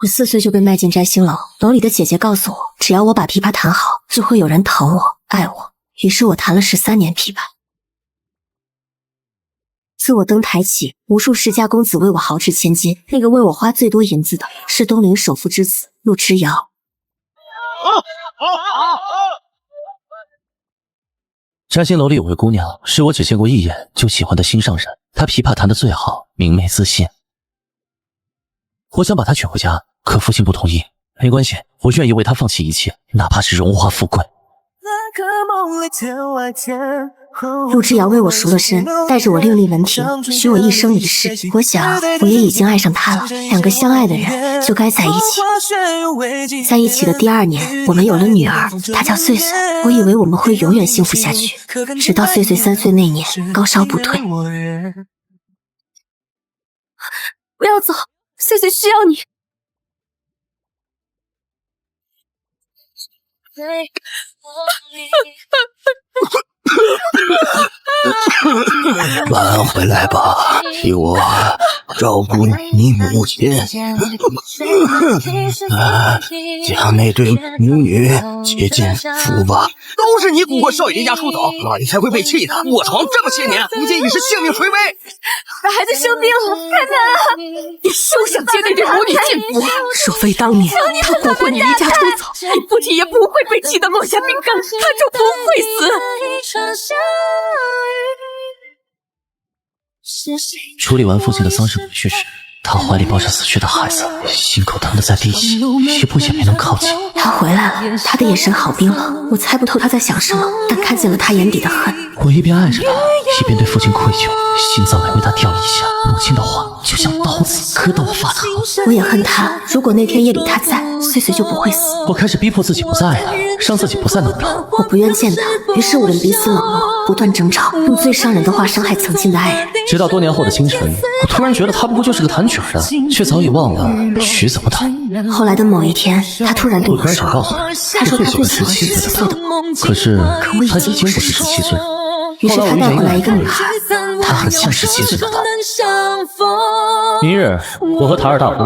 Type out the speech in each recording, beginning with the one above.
我4岁就被卖进摘星楼，楼里的姐姐告诉我，只要我把琵琶弹好，就会有人疼我、爱我。于是我弹了13年琵琶。自我登台起，无数世家公子为我豪掷千金，那个为我花最多银子的是东陵首富之子陆之遥。摘星楼里有位姑娘，是我只见过一眼就喜欢的心上人，她琵琶弹得最好，明媚自信。我想把她娶回家，可父亲不同意。没关系，我愿意为她放弃一切，哪怕是荣华富贵。陆之遥为我赎了身，带着我另立门庭，许我一生一世。我想，我也已经爱上他了。2个相爱的人就该在一起。在一起的第2年，我们有了女儿，她叫岁岁。我以为我们会永远幸福下去，直到岁岁3岁那年，高烧不退。不要走，岁岁需要你。晚安回来吧，替我照顾你母亲，将那对母女接进府吧。都是你蛊惑少爷离家出走，老爷才会被气的。卧床这么些年，如今已是性命垂危。我孩子生病了，开门啊！你休想接那对母女进府！若非当年他蛊惑你离家出走，你父亲也不会被气得落下病根，他就不会死。处理完父亲的丧事回去时，他怀里抱着死去的孩子，心口疼得在滴血，一步也没能靠近。他回来了，他的眼神好冰冷，我猜不透他在想什么，但看见了他眼底的恨。我一边爱着他，一边对父亲愧疚，心脏每为他跳一下，母亲的话就像刀子割到我发疼。我也恨他，如果那天夜里他在，岁岁就不会死。我开始逼迫自己不再爱他，让自己不再能疼。我不愿见他，于是我们彼此冷落，不断争吵，用最伤人的话伤害曾经的爱人。直到多年后的清晨，我突然觉得他不过就是个弹曲的，却早已忘了曲怎么弹。后来的某一天，他突然对我说，告诉我，他说他最喜欢17岁的我，可是他已经不是17岁。于是他带回来一个女孩，她很像17岁的他。明日我和塔尔大婚。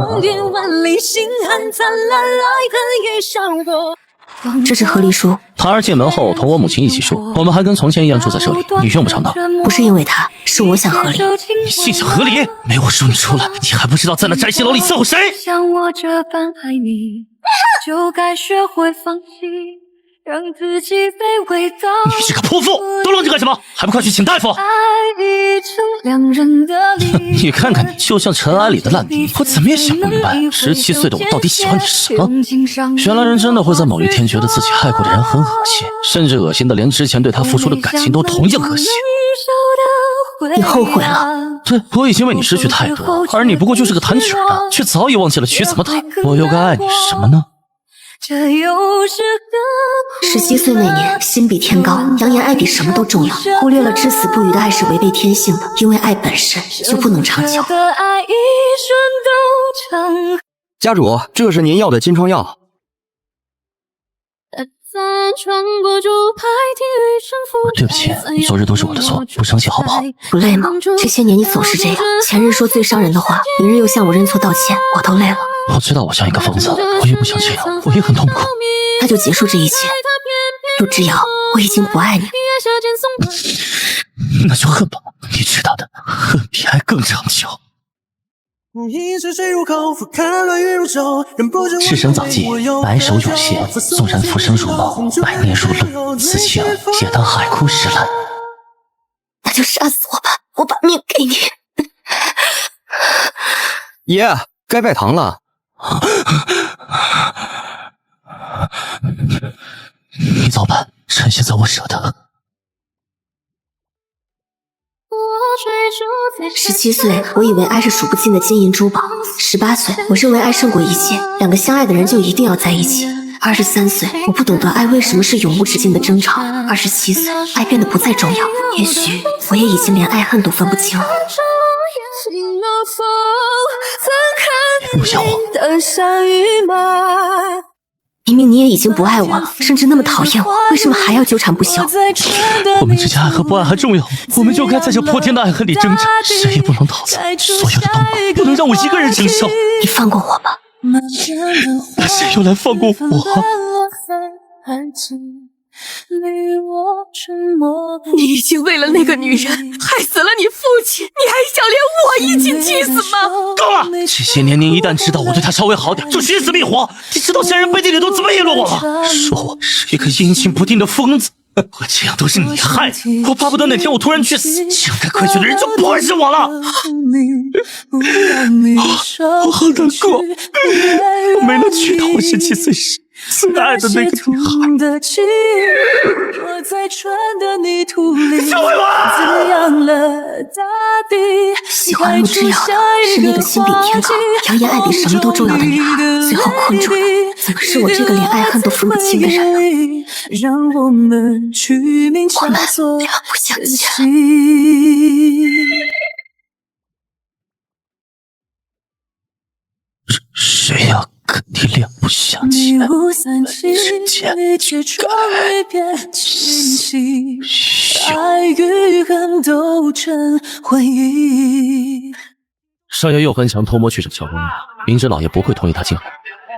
这是和离书。塔儿进门后同我母亲一起说，我们还跟从前一样住在这里，你用不着闹。不是因为他，是我想和离。你心想和离？没我说你出来，你还不知道在那摘星楼里伺候谁？像我这般爱你，就该学会放弃，让自己卑微到。你是个泼妇，都愣着干什么？还不快去请大夫！爱已成两人的理。你看看你，就像尘埃里的烂泥，我怎么也想不明白，17岁的我到底喜欢你什么？原来人真的会在某一天觉得自己爱过的人很恶心，甚至恶心的连之前对他付出的感情都同样恶心。你后悔了？对，我已经为你失去太多，而你不过就是个弹曲的，却早已忘记了曲怎么弹。我又该爱你什么呢？17岁那年，心比天高，扬言爱比什么都重要，忽略了至死不渝的爱是违背天性的，因为爱本身就不能长久。家主，这是您要的金疮药。对不起，昨日都是我的错，不生气好不好？不累吗？这些年你总是这样，前任说最伤人的话，明日又向我认错道歉，我都累了。我知道我像一个疯子，我也不想这样，我也很痛苦。那就结束这一切。陆之遥，我已经不爱你。那就恨吧，你知道的，恨比爱更长久。世生早尽，白首永谢。纵然浮生如梦，百年如露，此情也当海枯石烂。那就杀死我吧，我把命给你。爷，该拜堂了。你早办，趁现在我舍得。17岁，我以为爱是数不尽的金银珠宝；18岁，我认为爱胜过一切，2个相爱的人就一定要在一起。23岁，我不懂得爱为什么是永无止境的争吵。27岁，爱变得不再重要，也许我也已经连爱恨都分不清了。不想我。明明你也已经不爱我了，甚至那么讨厌我，为什么还要纠缠不休？我们之间爱和不爱还重要，我们就该在这破天的爱恨里挣扎，谁也不能逃走，所有的痛苦不能让我一个人承受。你放过我吧。那谁又来放过我？你已经为了那个女人害死了你父亲，你还想连我一起气死吗？够了！这些年您一旦知道我对他稍微好点，就寻死觅活。你知道现人背地里都怎么议论我吗？说我是一个阴晴不定的疯子。我这样都是你害的，我巴不得哪天我突然去死，这样该亏欠的人就不会是我了。我好难过，我没能娶到我17岁时最爱的那个女孩。小伟文，喜欢陆之遥的是那个心比天高、扬言爱比什么都重要的女孩，最后困住了。怎么是我这个连爱恨都分不清的人呢？我们不相见。谁要跟你两不相欠？时间少爷又很想偷摸去找乔姑娘，明知老爷不会同意他进来，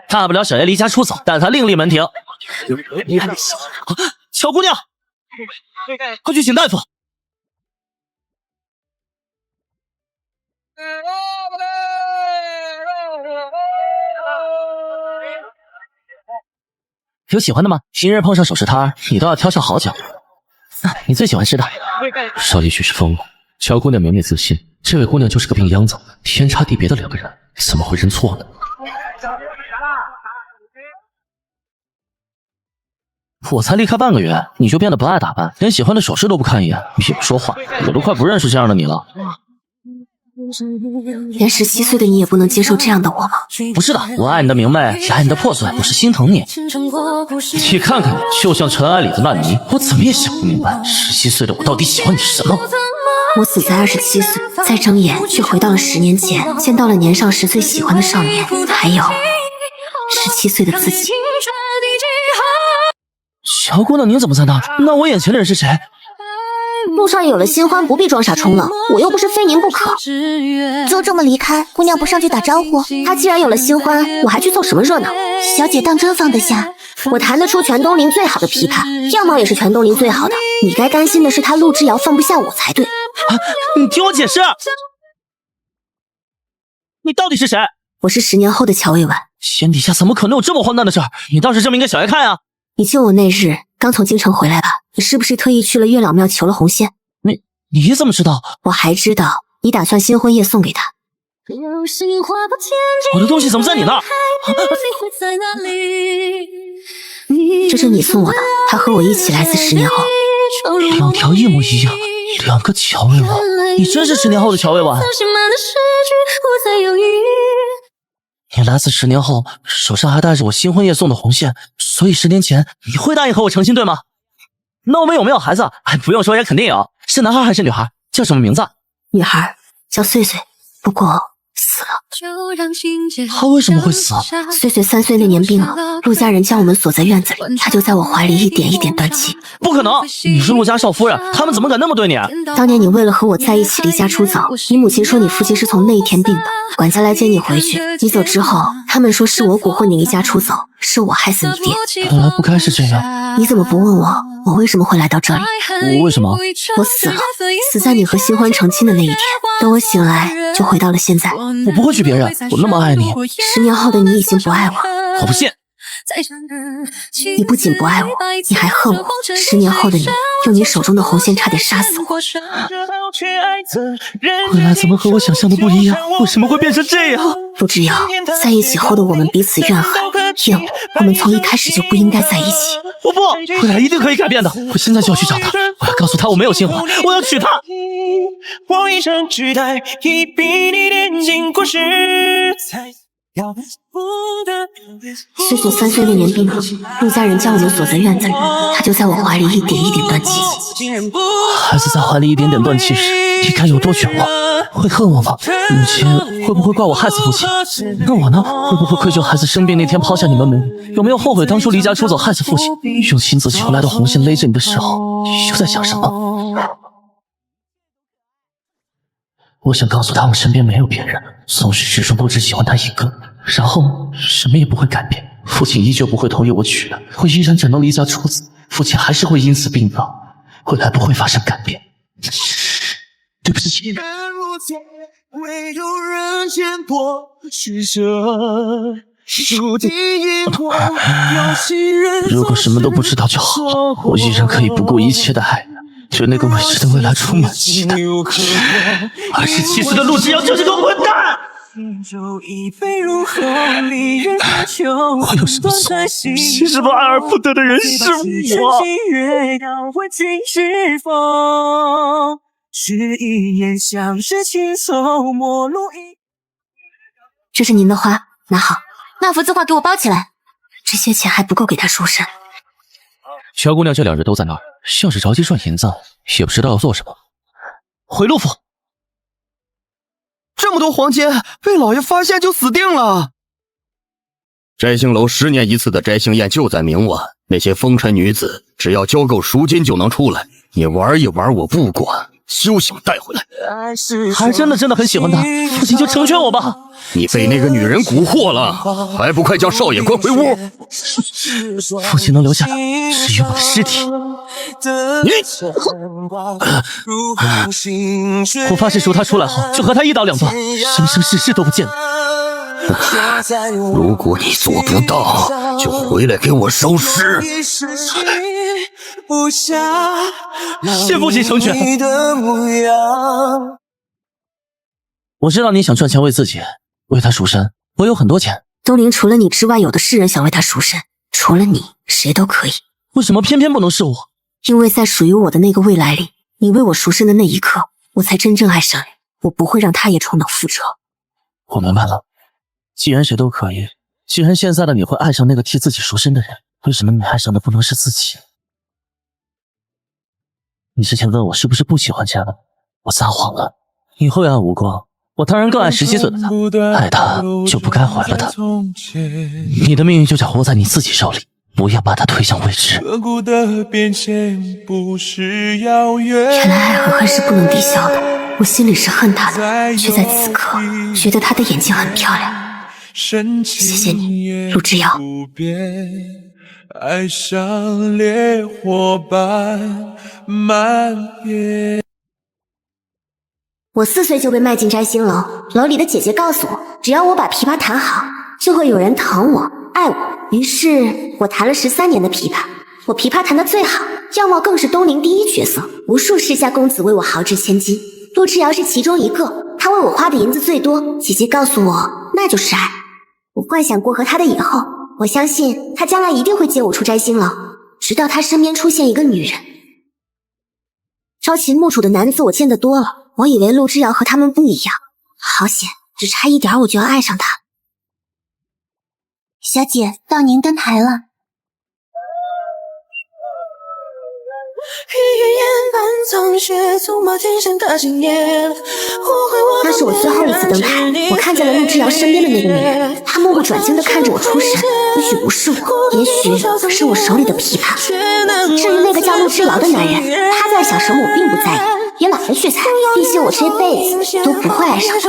大不了小爷离家出走，但他另立门庭。乔姑娘，快去请大夫。有喜欢的吗？今日碰上首饰摊，你都要挑上好久。你最喜欢吃的？少爷许是疯了。乔姑娘明媚自信，这位姑娘就是个病秧子，天差地别的两个人，怎么会认错呢？我才离开半个月，你就变得不爱打扮，连喜欢的首饰都不看一眼，也不说话，我都快不认识这样的你了。连17岁的你也不能接受这样的我吗？不是的，我爱你的明媚，也爱你的破碎，我是心疼你。你看看你，就像尘埃里的烂泥，我怎么也想不明白，17岁的我到底喜欢你什么？我死在27岁，再睁眼却回到了10年前，见到了年少时最喜欢的少年，还有17岁的自己。乔姑娘，您怎么在那儿？那我眼前的人是谁？路上有了新欢，不必装傻充愣，我又不是非您不可。就这么离开，姑娘不上去打招呼？他既然有了新欢，我还去凑什么热闹？小姐当真放得下？我弹得出全东林最好的琵琶，样貌也是全东林最好的。你该甘心的是他陆之遥放不下我才对。你听我解释，你到底是谁？我是10年后的乔未晚。天底下怎么可能有这么荒诞的事儿？你倒是证明给小爷看啊！你救我那日刚从京城回来吧？你是不是特意去了月老庙求了红线？你怎么知道？我还知道你打算新婚夜送给他。我的东西怎么在你那儿？这是你送我的，他和我一起来自10年后。两条一模一样，两个乔未晚，你真是10年后的乔未晚。你来自10年后，手上还带着我新婚夜送的红线，所以10年前你会答应和我成亲，对吗？那我们有没有孩子？不用说也肯定有，是男孩还是女孩？叫什么名字？女孩叫岁岁，不过死了。他为什么会死？岁岁3岁那年病了，陆家人将我们锁在院子里，他就在我怀里一点一点断气。不可能，你是陆家少夫人，他们怎么敢那么对你？当年你为了和我在一起离家出走，你母亲说你父亲是从那一天病的，管家来接你回去。你走之后，他们说是我蛊惑你离家出走，是我害死你爹。本来不该是这样。你怎么不问我为什么会来到这里？为什么？我死了，死在你和新欢成亲的那一天。等我醒来，就回到了现在。我不会娶别人，我那么爱你。10年后的你已经不爱我。我不信。你不仅不爱我，你还恨我。10年后的你，用你手中的红线差点杀死我。未来怎么和我想象的不一样？为什么会变成这样？陆之遥，在一起后的我们彼此怨恨、厌恶，我们从一开始就不应该在一起。我不，未来一定可以改变的。我现在就要去找他，我要告诉他我没有新欢，我要娶她。我一生期待一比你点进故事。岁岁3岁那年病了，陆家人将我们锁在院子里，他就在我怀里一点一点断气。孩子在怀里一点点断气时，你该有多绝望？会恨我吗？母亲会不会怪我害死父亲？那我呢？会不会愧疚孩子生病那天抛下你们母女？有没有后悔当初离家出走害死父亲？用亲自求来的红线勒着你的时候，又在想什么？我想告诉他，我身边没有别人，从始至终都只喜欢他一个。然后什么也不会改变。父亲依旧不会同意我娶她，我依然只能离家出走，父亲还是会因此病倒，未来不会发生改变。对不起。唯有人间多取舍，注定因果。如果什么都不知道就好了，我依然可以不顾一切的爱他，对那个未知的未来充满期待。27岁的陆之遥就是个混蛋！我有什么错？凭什么爱而不得的人是我？是一眼像是轻松陌路这是您的花，拿好。那幅字画给我包起来，这些钱还不够给他赎身。乔姑娘这2日都在那儿，像是着急赚银子，也不知道要做什么。回陆府。这么多黄金，被老爷发现就死定了。摘星楼10年一次的摘星宴就在明晚，那些风尘女子只要交够赎金就能出来，你玩一玩我不管。休想带回来！还真的很喜欢她，父亲就成全我吧。你被那个女人蛊惑了，还不快将少爷关回屋！父亲能留下的只有我的尸体。我发誓赎他出来后，就和他一刀两断，生生世世都不见了。如果你做不到，就回来给我收尸。谢父亲成全。我知道你想赚钱为自己，为他赎身。我有很多钱。东陵除了你之外，有的是人想为他赎身，除了你，谁都可以。为什么偏偏不能是我？因为在属于我的那个未来里，你为我赎身的那一刻，我才真正爱上你。我不会让他也重蹈覆辙。我明白了，既然谁都可以，既然现在的你会爱上那个替自己赎身的人，为什么你爱上的不能是自己？你之前问我是不是不喜欢钱了，我撒谎了。你会爱无光，我当然更爱17岁的他，爱他就不该怀了他。你的命运就掌握在你自己手里，不要把它推向未知。原来爱和恨是不能抵消的，我心里是恨他的，却在此刻觉得他的眼睛很漂亮。谢谢你，陆之遥。爱上烈火般蔓延。我4岁就被卖进摘星楼，楼里的姐姐告诉我，只要我把琵琶弹好，就会有人疼我、爱我。于是我弹了13年的琵琶，我琵琶弹得最好，样貌更是东陵第一绝色，无数世家公子为我豪掷千金，陆之遥是其中一个。他为我花的银子最多，姐姐告诉我，那就是爱。我幻想过和他的以后，我相信他将来一定会接我出摘星楼，直到他身边出现一个女人。朝秦暮楚的男子我见得多了，我以为陆之遥和他们不一样，好险，只差一点我就要爱上他。小姐，到您登台了。那是我最后一次登台，我看见了陆之遥身边的那个女人，她目不转睛地看着我出神，也许不是我，也许是我手里的琵琶。至于那个叫陆之遥的男人，他在想什么我并不在意，也懒得去猜，毕竟我这辈子都不会爱上他。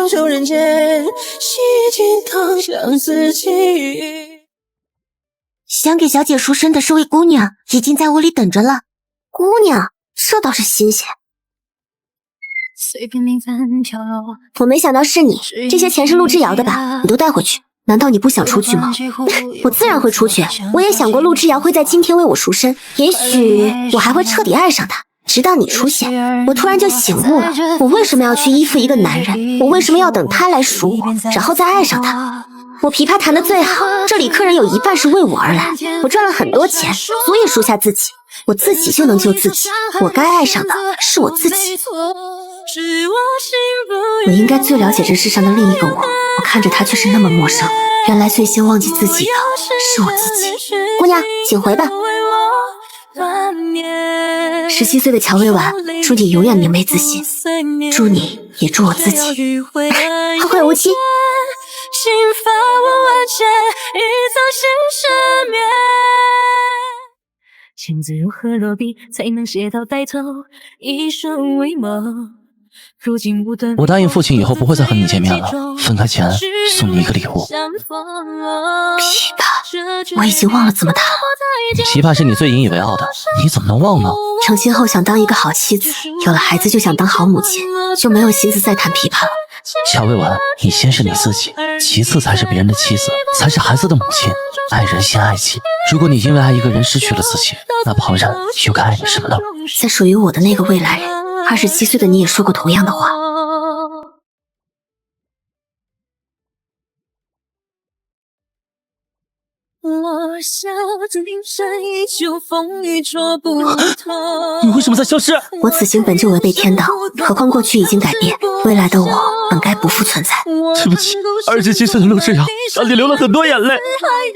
想给小姐赎身的是位姑娘，已经在屋里等着了。姑娘，这倒是新鲜。我没想到是你，这些钱是陆之遥的吧？你都带回去。难道你不想出去吗？我自然会出去。我也想过陆之遥会在今天为我赎身，也许我还会彻底爱上他。直到你出现，我突然就醒悟了，我为什么要去依附一个男人？我为什么要等他来赎我，然后再爱上他？我琵琶弹得最好，这里客人有一半是为我而来，我赚了很多钱，所以赎下自己。我自己就能救自己，我该爱上的是我自己。我应该最了解这世上的另一个我看着他却是那么陌生。原来最先忘记自己的是我自己。姑娘，请回吧。17岁的乔薇婉，祝你永远明媚自信，祝你也祝我自己后会无期。情字如何落笔才能写到白头，一生为梦。如今无端。我答应父亲以后不会再和你见面了，分开前送你一个礼物。琵琶，我已经忘了怎么弹了。琵琶是你最引以为傲的，你怎么能忘呢？成亲后想当一个好妻子，有了孩子就想当好母亲，就没有心思再弹琵琶了。夏未晚，你先是你自己，其次才是别人的妻子，才是孩子的母亲。爱人先爱己。如果你因为爱一个人失去了自己，那旁人又该爱你什么呢？在属于我的那个未来人，27岁的你也说过同样的话。我笑着冰山依旧，风雨捉不透。你为什么在消失？我此行本就违背天道，何况过去已经改变，未来的我本该不复存在。对不起，27岁的陆之遥，让你流了很多眼泪。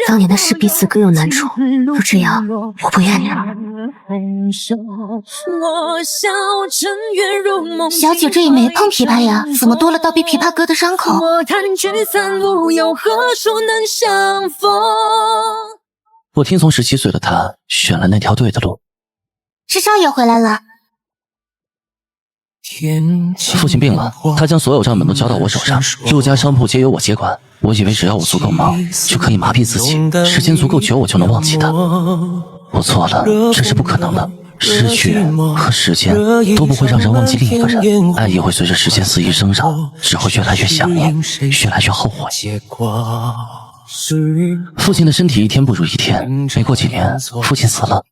当年的事彼此各有难处，陆之遥，我不怨你了。小姐这也没碰琵琶呀，怎么多了道比琵琶歌的伤口？我听从17岁的他选了那条对的路。是少爷回来了。父亲病了，他将所有账本都交到我手上，陆家商铺皆由我接管。我以为只要我足够忙，就可以麻痹自己，时间足够久，我就能忘记他。我错了，这是不可能的。失去和时间都不会让人忘记另一个人，爱也会随着时间肆意生长，只会越来越想念，越来越后悔。父亲的身体一天不如一天，没过几年，父亲死了。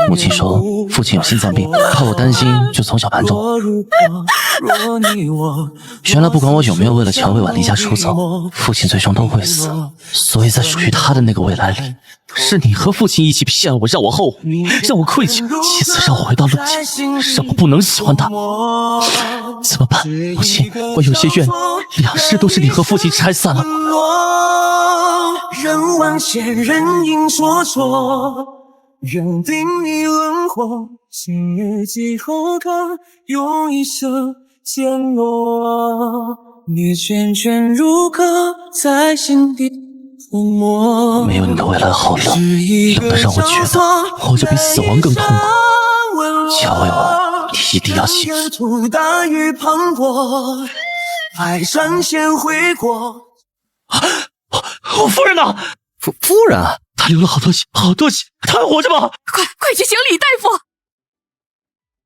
母亲说父亲有心脏病，怕我担心，就从小瞒着我。原来不管我有没有为了乔未晚离家出走，父亲最终都会死。所以在属于他的那个未来里，是你和父亲一起骗我，让我后悔，让我愧疚，其次让我回到陆家，让我不能喜欢他。怎么办？母亲，我有些怨你，两世都是你和父亲拆散了。人望仙人影烁烁，认定你轮廓，今日几后刻，用一生坚诺。你圈圈如歌，在心底抚摸。没有你的未来好冷，冷得让我觉得活着比死亡更痛苦。乔未晚，你一定要醒。大雨磅礴，爱闪现回过。我夫人呢？夫人，她流了好多血，好多血，她还活着吗？快去请李大夫！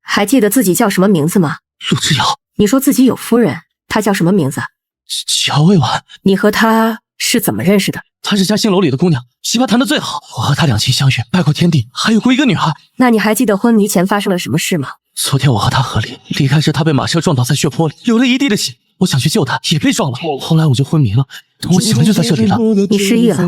还记得自己叫什么名字吗？陆之遥。你说自己有夫人，她叫什么名字？乔未晚。你和她是怎么认识的？她是嘉兴楼里的姑娘，琵琶弹得最好，我和她两情相悦，拜过天地，还有过一个女孩。那你还记得婚离前发生了什么事吗？昨天我和她合离，离开时她被马车撞倒在血泊里，流了一地的血。我想去救她，也被撞了。后来我就昏迷了，等我醒了就在这里了。你失忆了？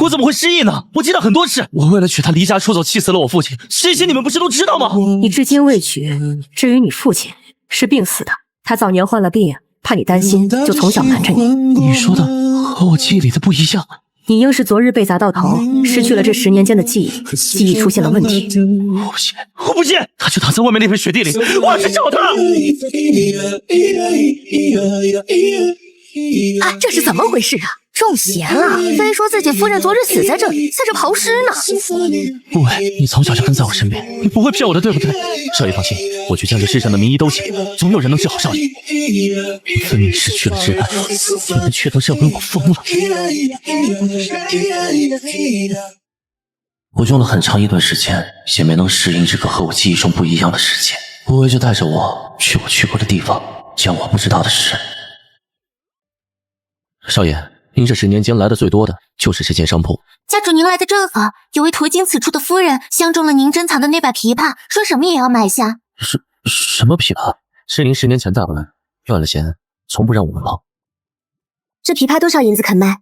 我怎么会失忆呢？我记得很多事。我为了娶她离家出走，气死了我父亲。这些你们不是都知道吗？你至今未娶。至于你父亲，是病死的。他早年患了病，怕你担心，就从小瞒着你。你说的和我记忆里的不一样。你应是昨日被砸到头，失去了这10年间的记忆，记忆出现了问题。我不信，我不信！他就躺在外面那片雪地里，我要去找他！啊，这是怎么回事啊？中邪了，非说自己夫人昨日死在这里，在这刨尸呢。顾伟，你从小就跟在我身边，你不会骗我的，对不对？少爷放心，我去将这世上的名医都请，总有人能治好少爷。你分明失去了挚爱，你们却都认为我疯了。我用了很长一段时间，也没能适应这个和我记忆中不一样的世界。顾伟就带着我去我去过的地方，讲我不知道的事。少爷，您这10年间来的最多的就是这间商铺。家主您来的正好，有位途经此处的夫人相中了您珍藏的那把琵琶，说什么也要买下。什么琵琶？是您10年前带回来，赚了钱从不让我们捞。这琵琶多少银子肯卖？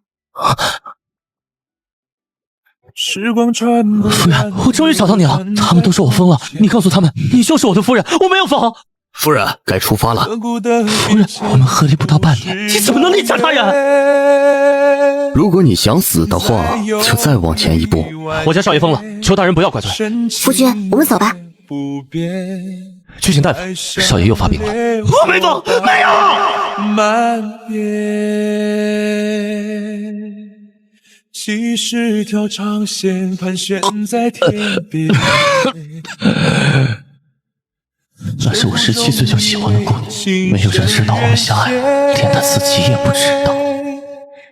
时光穿过。夫人，我终于找到你了。他们都说我疯了，你告诉他们，你就是我的夫人，我没有疯。夫人，该出发了。夫人，我们合离不到半年，你怎么能逆家他人？如果你想死的话，就再往前一步。我家少爷疯了，求大人不要怪罪。夫君，我们走吧。去请大夫，少爷又发病了。我没疯，没有。漫遍几十条长线盘旋在天边。那是我17岁就喜欢的姑娘，没有人知道我们相爱了，连她自己也不知道。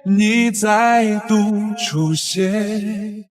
你再度出现。